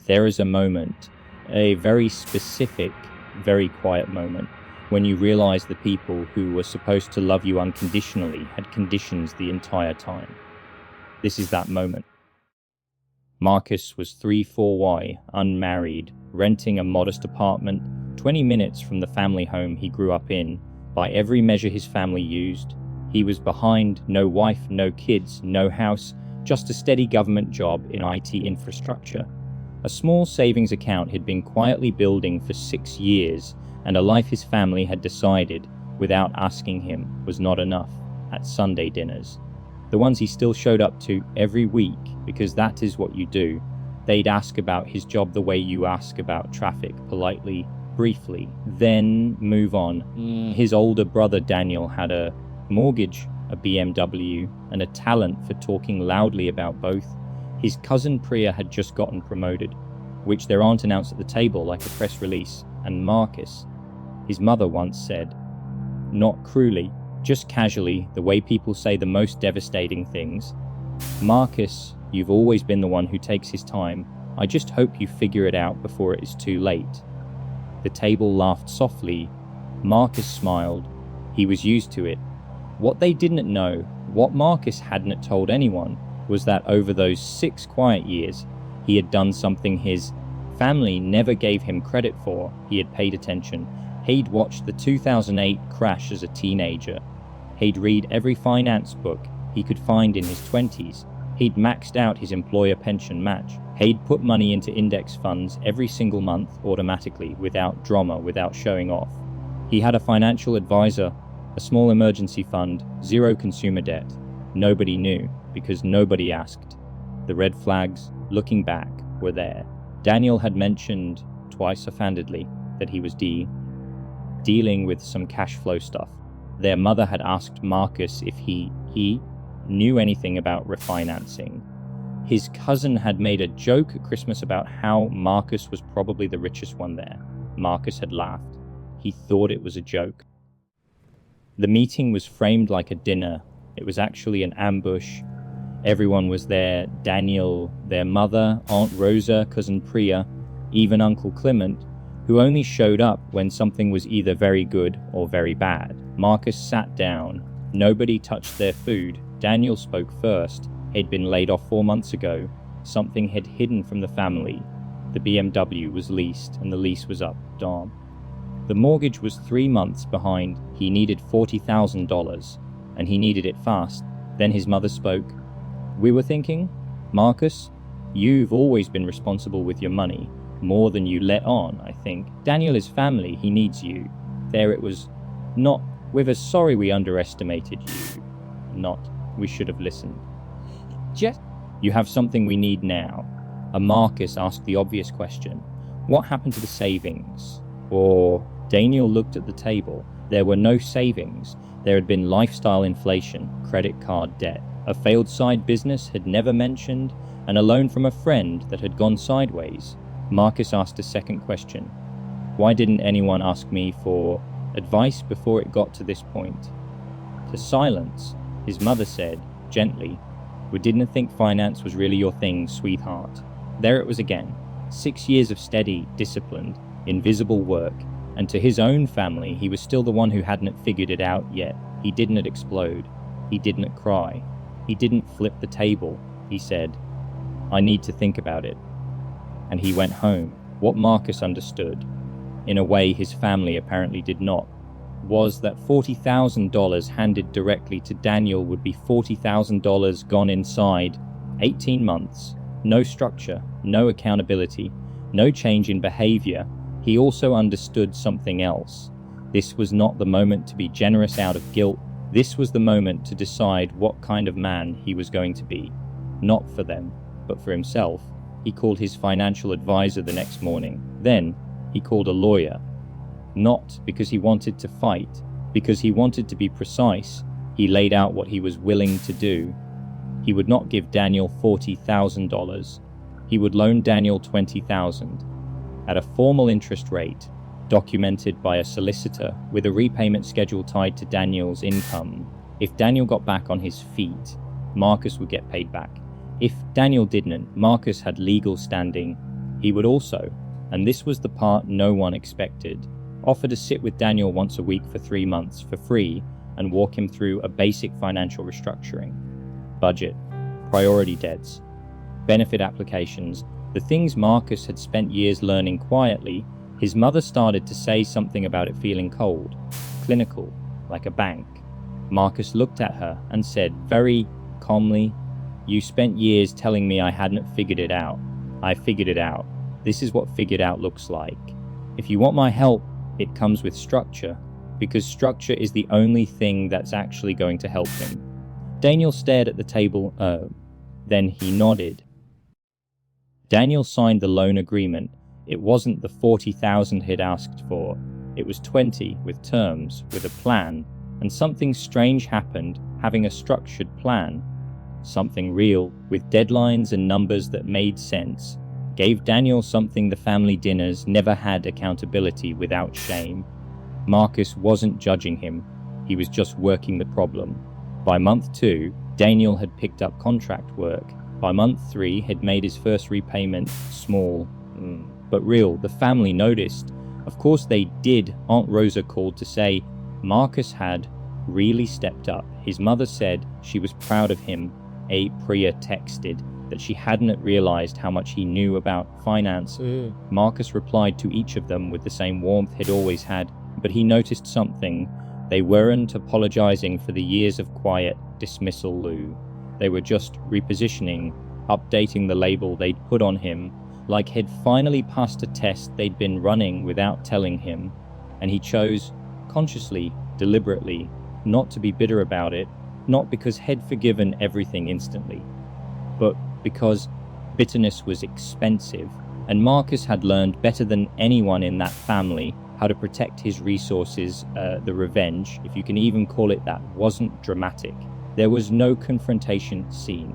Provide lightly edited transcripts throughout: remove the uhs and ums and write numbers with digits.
There is a moment, a very specific, very quiet moment, when you realize the people who were supposed to love you unconditionally had conditions the entire time. This is that moment. Marcus was 34Y, unmarried, renting a modest apartment 20 minutes from the family home he grew up in. By every measure his family used, he was behind, no wife, no kids, no house, just a steady government job in IT infrastructure. A small savings account had been quietly building for 6 years, and a life his family had decided, without asking him, was not enough at Sunday dinners. The ones he still showed up to every week, because that is what you do. They'd ask about his job the way you ask about traffic, politely, briefly, then move on. His older brother Daniel had a mortgage, a BMW, and a talent for talking loudly about both. His cousin Priya had just gotten promoted, which their aunt announced at the table like a press release, and Marcus, his mother once said, not cruelly, just casually, the way people say the most devastating things, Marcus, you've always been the one who takes his time. I just hope you figure it out before it is too late. The table laughed softly. Marcus smiled. He was used to it. What they didn't know, what Marcus hadn't told anyone, was that over those 6 quiet years, he had done something his family never gave him credit for. He had paid attention. He'd watched the 2008 crash as a teenager. He'd read every finance book he could find in his 20s. He'd maxed out his employer pension match. He'd put money into index funds every single month automatically, without drama, without showing off. He had a financial advisor, a small emergency fund, 0 consumer debt. Nobody knew, because nobody asked. The red flags, looking back, were there. Daniel had mentioned, twice offhandedly, that he was dealing with some cash flow stuff. Their mother had asked Marcus if he knew anything about refinancing. His cousin had made a joke at Christmas about how Marcus was probably the richest one there. Marcus had laughed. He thought it was a joke. The meeting was framed like a dinner. It was actually an ambush. Everyone was there. Daniel, their mother, Aunt Rosa, cousin Priya, even Uncle Clement, who only showed up when something was either very good or very bad. Marcus sat down. Nobody touched their food. Daniel spoke first. He'd been laid off 4 months ago. Something had hidden from the family. The BMW was leased, and the lease was up. Darn. The mortgage was 3 months behind. He needed $40,000, and he needed it fast. Then his mother spoke. We were thinking, Marcus, you've always been responsible with your money, more than you let on, I think. Daniel is family, he needs you. There it was, not, we're sorry we underestimated you. Not, we should have listened. Just, you have something we need now. And Marcus asked the obvious question. What happened to the savings? Or, Daniel looked at the table. There were no savings. There had been lifestyle inflation, credit card debt. A failed side business had never mentioned, and a loan from a friend that had gone sideways. Marcus asked a second question. Why didn't anyone ask me for advice before it got to this point? To silence, his mother said, gently, we didn't think finance was really your thing, sweetheart. There it was again. 6 years of steady, disciplined, invisible work, and to his own family, he was still the one who hadn't figured it out yet. He didn't explode. He didn't cry. He didn't flip the table. He said, I need to think about it. And he went home. What Marcus understood, in a way his family apparently did not, was that $40,000 handed directly to Daniel would be $40,000 gone inside 18 months. No structure, no accountability, no change in behavior. He also understood something else. This was not the moment to be generous out of guilt. This was the moment to decide what kind of man he was going to be. Not for them, but for himself. He called his financial advisor the next morning. Then, he called a lawyer. Not because he wanted to fight, because he wanted to be precise. He laid out what he was willing to do. He would not give Daniel $40,000. He would loan Daniel $20,000 at a formal interest rate, documented by a solicitor with a repayment schedule tied to Daniel's income. If Daniel got back on his feet, Marcus would get paid back. If Daniel didn't, Marcus had legal standing. He would also, and this was the part no one expected, offer to sit with Daniel once a week for 3 months for free and walk him through a basic financial restructuring. Budget, priority debts, benefit applications, the things Marcus had spent years learning quietly. His mother started to say something about it feeling cold, clinical, like a bank. Marcus looked at her and said very calmly, "You spent years telling me I hadn't figured it out. I figured it out. This is what figured out looks like. If you want my help, it comes with structure, because structure is the only thing that's actually going to help him." Daniel stared at the table. Then he nodded. Daniel signed the loan agreement. It wasn't the 40,000 he'd asked for. It was 20, with terms, with a plan, and something strange happened, having a structured plan. Something real, with deadlines and numbers that made sense, gave Daniel something the family dinners never had: accountability without shame. Marcus wasn't judging him, he was just working the problem. By month 2, Daniel had picked up contract work. By month 3, had made his first repayment, small, but real. The family noticed. Of course they did. Aunt Rosa called to say Marcus had really stepped up. His mother said she was proud of him. Priya texted that she hadn't realized how much he knew about finance. Marcus replied to each of them with the same warmth he'd always had, but he noticed something. They weren't apologizing for the years of quiet dismissal, Lou. They were just repositioning, updating the label they'd put on him, like he'd finally passed a test they'd been running without telling him, and he chose, consciously, deliberately, not to be bitter about it, not because he'd forgiven everything instantly, but because bitterness was expensive, and Marcus had learned better than anyone in that family how to protect his resources. The revenge, if you can even call it that, wasn't dramatic. There was no confrontation scene,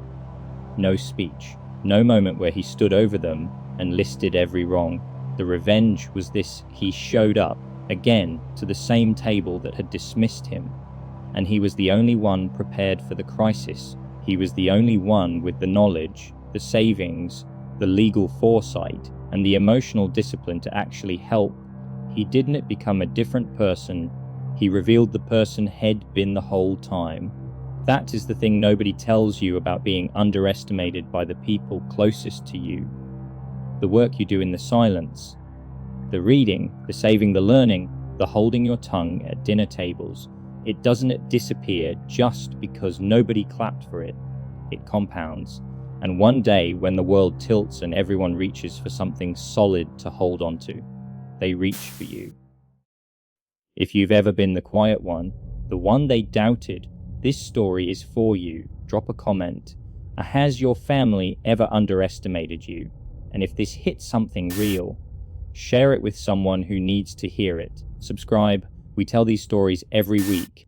no speech, no moment where he stood over them and listed every wrong. The revenge was this: he showed up, again, to the same table that had dismissed him, and he was the only one prepared for the crisis. He was the only one with the knowledge, the savings, the legal foresight, and the emotional discipline to actually help. He didn't become a different person, he revealed the person he'd been the whole time. That is the thing nobody tells you about being underestimated by the people closest to you. The work you do in the silence, the reading, the saving, the learning, the holding your tongue at dinner tables. It doesn't disappear just because nobody clapped for it. It compounds. And one day, when the world tilts and everyone reaches for something solid to hold onto, they reach for you. If you've ever been the quiet one, the one they doubted, this story is for you. Drop a comment. Has your family ever underestimated you? And if this hits something real, share it with someone who needs to hear it. Subscribe. We tell these stories every week.